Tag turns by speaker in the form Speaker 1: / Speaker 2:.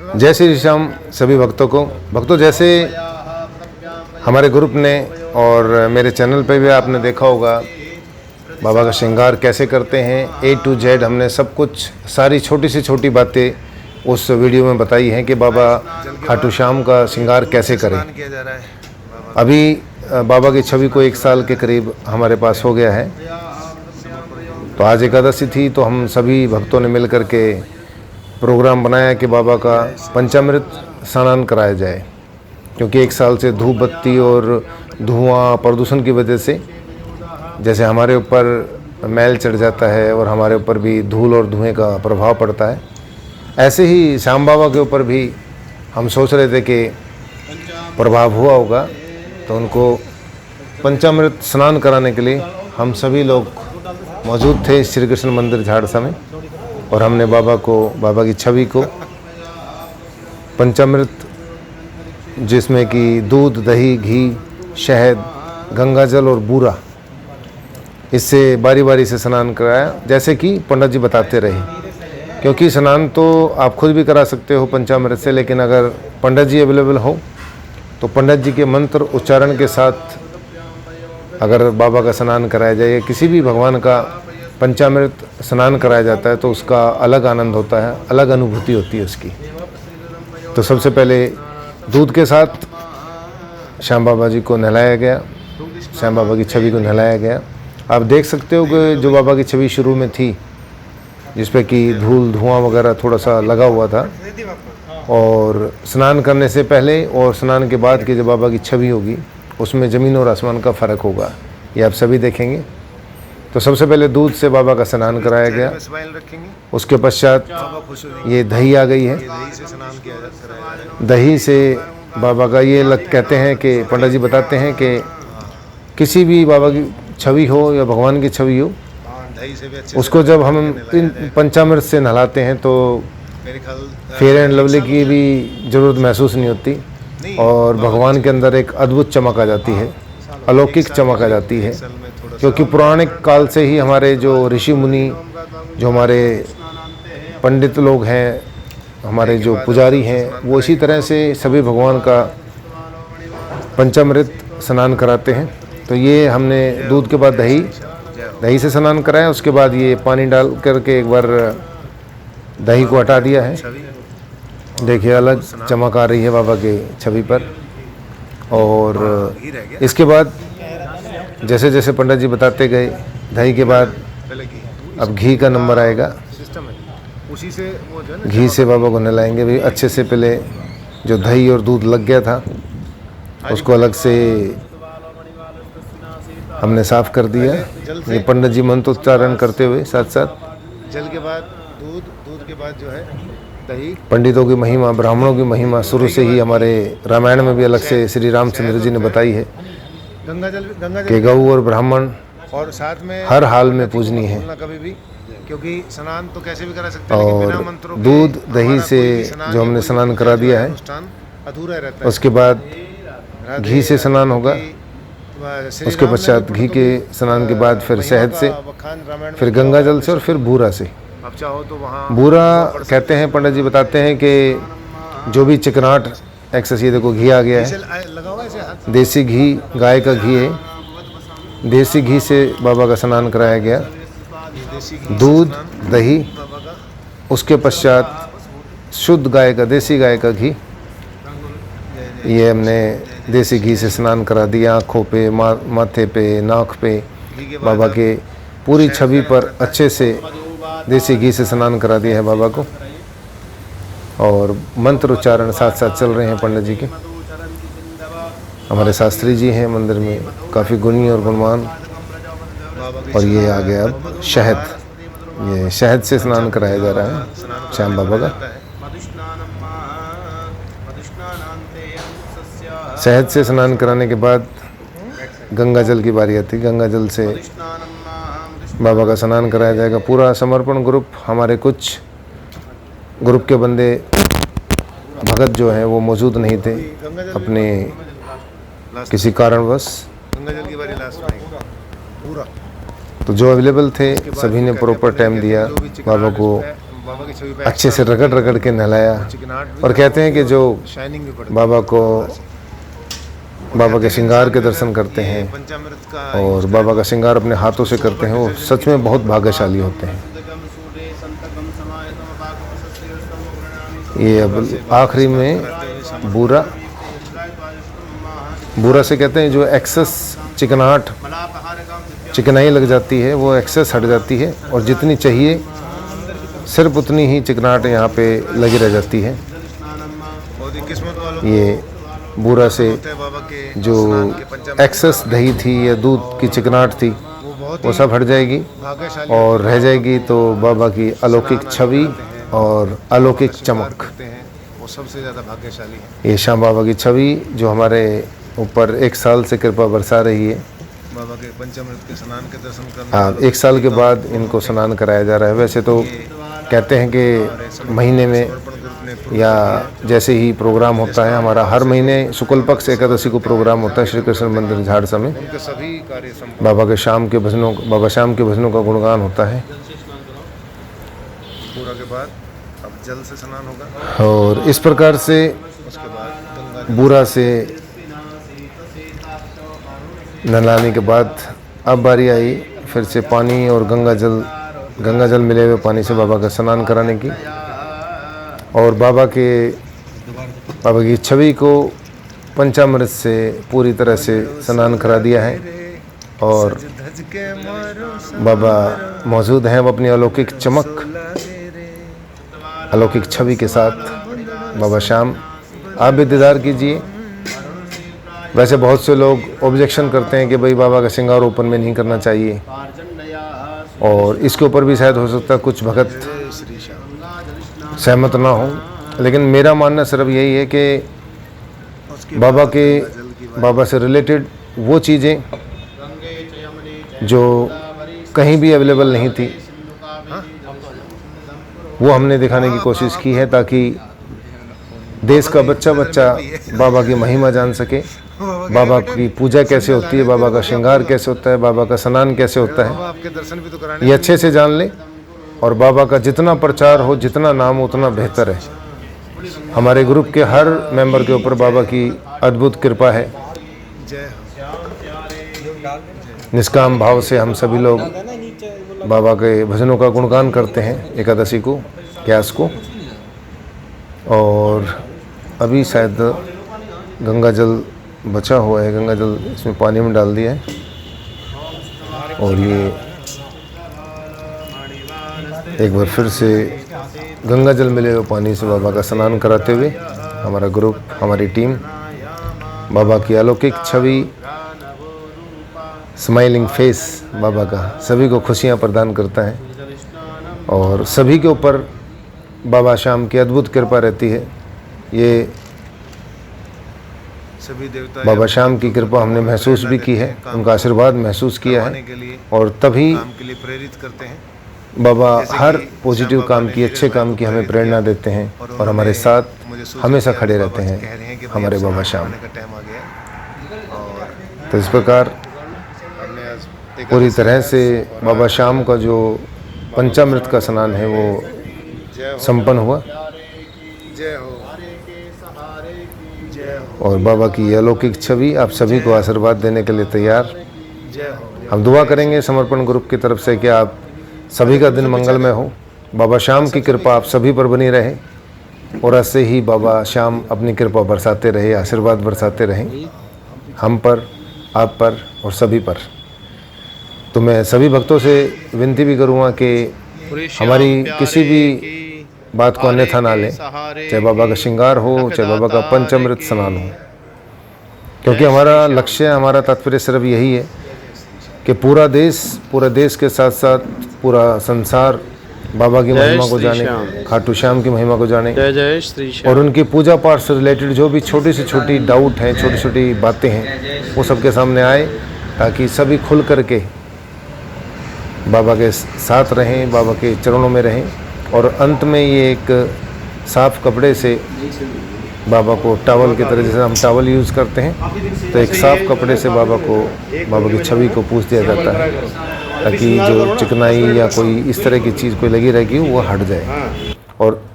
Speaker 1: जय श्री श्याम सभी भक्तों जैसे हमारे ग्रुप ने और मेरे चैनल पे भी आपने देखा होगा बाबा का श्रृंगार कैसे करते हैं। A to Z हमने सब कुछ सारी छोटी से छोटी बातें उस वीडियो में बताई हैं कि बाबा खाटू श्याम का श्रृंगार कैसे करें। अभी बाबा की छवि को 1 साल के करीब हमारे पास हो गया है। तो आज एकादशी थी तो हम सभी भक्तों ने मिल कर के प्रोग्राम बनाया कि बाबा का पंचामृत स्नान कराया जाए, क्योंकि 1 साल से धूप बत्ती और धुआं प्रदूषण की वजह से जैसे हमारे ऊपर मैल चढ़ जाता है और हमारे ऊपर भी धूल और धुएं का प्रभाव पड़ता है, ऐसे ही श्याम बाबा के ऊपर भी हम सोच रहे थे कि प्रभाव हुआ होगा। तो उनको पंचामृत स्नान कराने के लिए हम सभी लोग मौजूद थे श्री कृष्ण मंदिर झाड़सा में, और हमने बाबा की छवि को पंचामृत, जिसमें कि दूध, दही, घी, शहद, गंगाजल और बूरा, इससे बारी बारी से स्नान कराया जैसे कि पंडित जी बताते रहे। क्योंकि स्नान तो आप खुद भी करा सकते हो पंचामृत से, लेकिन अगर पंडित जी अवेलेबल हो तो पंडित जी के मंत्र उच्चारण के साथ अगर बाबा का स्नान कराया जाए, किसी भी भगवान का पंचामृत स्नान कराया जाता है तो उसका अलग आनंद होता है, अलग अनुभूति होती है उसकी। तो सबसे पहले दूध के साथ श्याम बाबा जी को नहलाया गया, श्याम बाबा की छवि को नहलाया गया। आप देख सकते हो कि जो बाबा की छवि शुरू में थी, जिस पे कि धूल धुआं वगैरह थोड़ा सा लगा हुआ था, और स्नान करने से पहले और स्नान के बाद की जो बाबा की छवि होगी उसमें ज़मीन और आसमान का फ़र्क होगा, ये आप सभी देखेंगे। तो सबसे पहले दूध से बाबा का स्नान कराया गया, उसके पश्चात ये दही आ गई है। दही से बाबा का ये कहते हैं कि पंडित जी बताते हैं कि किसी भी बाबा की छवि हो या भगवान की छवि हो, उसको जब हम पंचामृत से नहलाते हैं तो फेयर एंड लवली की भी ज़रूरत महसूस नहीं होती, और भगवान के अंदर एक अद्भुत चमक आ जाती है, अलौकिक चमक आ जाती है। क्योंकि पुराने काल से ही हमारे जो ऋषि मुनि, जो हमारे पंडित लोग हैं, हमारे जो पुजारी हैं, वो इसी तरह से सभी भगवान का पंचामृत स्नान कराते हैं। तो ये हमने दूध के बाद दही से स्नान कराया, उसके बाद ये पानी डाल करके एक बार दही को हटा दिया है। देखिए अलग चमक आ रही है बाबा के छवि पर। और इसके बाद जैसे जैसे पंडित जी बताते गए, दही के बाद अब घी का नंबर आएगा। घी से बाबा को नहलाएंगे भी अच्छे से। पहले जो दही और दूध लग गया था उसको अलग से हमने साफ कर दिया। ये पंडित जी मंत्रोच्चारण करते हुए साथ साथ जल के बाद दूध के बाद जो है दही। पंडितों की महिमा, ब्राह्मणों की महिमा शुरू से ही हमारे रामायण में भी अलग से श्री रामचंद्र जी ने बताई है कि गऊ और ब्राह्मण और साथ में हर हाल में पूजनीय है। कभी भी, क्योंकि स्नान तो कैसे भी करा सकते हैं, लेकिन बिना मंत्रों के दूध दही से जो हमने स्नान करा दिया है, अधूरा रहता है। उसके बाद घी से स्नान होगा, उसके पश्चात घी के स्नान के बाद फिर शहद से, फिर गंगा जल से, और फिर बूरा से। बूरा कहते हैं, पंडित जी बताते हैं कि जो भी चिकनाट एक्सेस, ये देखो घी आ गया है, देसी घी, गाय का घी है। देसी घी से बाबा का स्नान कराया गया, दूध दही, उसके पश्चात शुद्ध गाय का, देसी गाय का घी, ये हमने देसी घी से स्नान करा दिया। आँखों पे, माथे पे, नाक पे, बाबा के पूरी छवि पर अच्छे से देसी घी से स्नान करा दिया है बाबा को। और मंत्र उच्चारण साथ साथ चल रहे हैं पंडित जी के। हमारे शास्त्री जी हैं मंदिर में, काफ़ी गुणी और गुणवान। और ये आ गया अब शहद, ये शहद से स्नान कराया जा रहा है श्याम बाबा का। शहद से स्नान कराने के बाद गंगा जल की बारी आती है। गंगा जल से बाबा का स्नान कराया जाएगा। पूरा समर्पण ग्रुप, हमारे कुछ ग्रुप के बंदे भगत जो हैं वो मौजूद नहीं थे अपने किसी कारणवश। तो जो अवेलेबल थे सभी ने प्रॉपर टाइम दिया बाबा को बाबा की छवि अच्छे से रगड़ रगड़ के नहलाया। और कहते हैं कि जो बाबा को बाबा के श्रृंगार के दर्शन करते हैं और बाबा का श्रृंगार अपने हाथों से करते हैं, वो सच में बहुत भाग्यशाली होते हैं। ये अब आखिरी में बूरा से कहते हैं जो एक्सेस चिकनाहट चिकनाई लग जाती है वो एक्सेस हट जाती है और जितनी चाहिए सिर्फ उतनी ही चिकनाहट यहाँ पे लगी रह जाती है। ये बूरा से जो एक्सेस दही थी या दूध की चिकनाहट थी वो सब हट जाएगी और रह जाएगी तो बाबा की अलौकिक छवि और अलौकिक चमक। वो सबसे ज़्यादा भाग्यशाली है। ये श्याम बाबा की छवि जो हमारे ऊपर 1 साल से कृपा बरसा रही है। बाबा के पंचामृत के स्नान के दर्शन करना, हाँ 1 साल के बाद इनको स्नान कराया जा रहा है। वैसे तो कहते हैं कि महीने में या जैसे ही प्रोग्राम होता है, हमारा हर महीने शुक्ल पक्ष एकादशी को प्रोग्राम होता है श्री कृष्ण मंदिर झाड़सा में। बाबा के शाम के भजनों का गुणगान होता है। पूरा के बाद अब जल से स्नान होगा और इस प्रकार से उसके बाद बूरा से नहलाने के बाद अब बारी आई फिर से पानी और गंगा जल मिले हुए पानी से बाबा का स्नान कराने की। और बाबा की छवि को पंचामृत से पूरी तरह से स्नान करा दिया है और बाबा मौजूद हैं। वो अपनी अलौकिक चमक अलौकिक छवि के साथ बाबा श्याम, आप भी दीदार कीजिए। वैसे बहुत से लोग ऑब्जेक्शन करते हैं कि भाई बाबा का श्रृंगार ओपन में नहीं करना चाहिए और इसके ऊपर भी शायद हो सकता है कुछ भगत सहमत ना हो, लेकिन मेरा मानना सिर्फ यही है कि बाबा से रिलेटेड वो चीज़ें जो कहीं भी अवेलेबल नहीं थी वो हमने दिखाने की कोशिश की है ताकि देश का बच्चा बाबा की महिमा जान सके, बाबा की पूजा कैसे होती है, बाबा का श्रृंगार कैसे होता है, बाबा का स्नान कैसे होता है, ये अच्छे से जान ले। और बाबा का जितना प्रचार हो, जितना नाम हो उतना बेहतर है। हमारे ग्रुप के हर मेंबर के ऊपर बाबा की अद्भुत कृपा है। निष्काम भाव से हम सभी लोग बाबा के भजनों का गुणगान करते हैं एकादशी को, ग्यास को। और अभी शायद गंगा जल बचा हुआ है, गंगा जल इसमें पानी में डाल दिया है और ये एक बार फिर से गंगा जल मिले हुए पानी से बाबा का स्नान कराते हुए हमारा ग्रुप, हमारी टीम बाबा की अलौकिक छवि, स्माइलिंग फेस बाबा का सभी को खुशियाँ प्रदान करता है और सभी के ऊपर बाबा श्याम की अद्भुत कृपा रहती है। ये सभी देवता बाबा श्याम की कृपा हमने महसूस भी की है, उनका आशीर्वाद महसूस किया है और तभी प्रेरित करते हैं। बाबा हर पॉजिटिव काम की, अच्छे काम की हमें प्रेरणा देते हैं और हमारे साथ हमेशा खड़े रहते हैं हमारे बाबा श्याम। तो इस प्रकार पूरी तरह से बाबा श्याम का जो पंचामृत का स्नान है वो संपन्न हुआ और बाबा की अलौकिक छवि आप सभी को आशीर्वाद देने के लिए तैयार। हम दुआ करेंगे समर्पण ग्रुप की तरफ से कि आप सभी का दिन मंगलमय हो, बाबा श्याम की कृपा आप सभी पर बनी रहे और ऐसे ही बाबा श्याम अपनी कृपा बरसाते रहे, आशीर्वाद बरसाते रहें हम पर, आप पर और सभी पर। तो मैं सभी भक्तों से विनती भी करूँगा कि हमारी किसी भी बात को अन्यथा ना लें, चाहे बाबा का श्रृंगार हो, चाहे बाबा का पंचामृत स्नान हो, क्योंकि हमारा लक्ष्य, हमारा तात्पर्य सिर्फ यही है कि पूरे देश के साथ साथ पूरा संसार बाबा की महिमा को जाने, खाटू श्याम की महिमा को जाने और उनकी पूजा पाठ से रिलेटेड जो भी छोटी से छोटी डाउट हैं, छोटी छोटी बातें हैं, वो सबके सामने आए ताकि सभी खुल करके बाबा के साथ रहें, बाबा के चरणों में रहें। और अंत में ये एक साफ कपड़े से बाबा को टॉवल की तरह, जैसे हम टॉवल यूज़ करते हैं, तो एक साफ कपड़े से बाबा की छवि को पूछ दिया जाता है ताकि जो चिकनाई या कोई इस तरह की चीज़ कोई लगी रहेगी वो हट जाए। और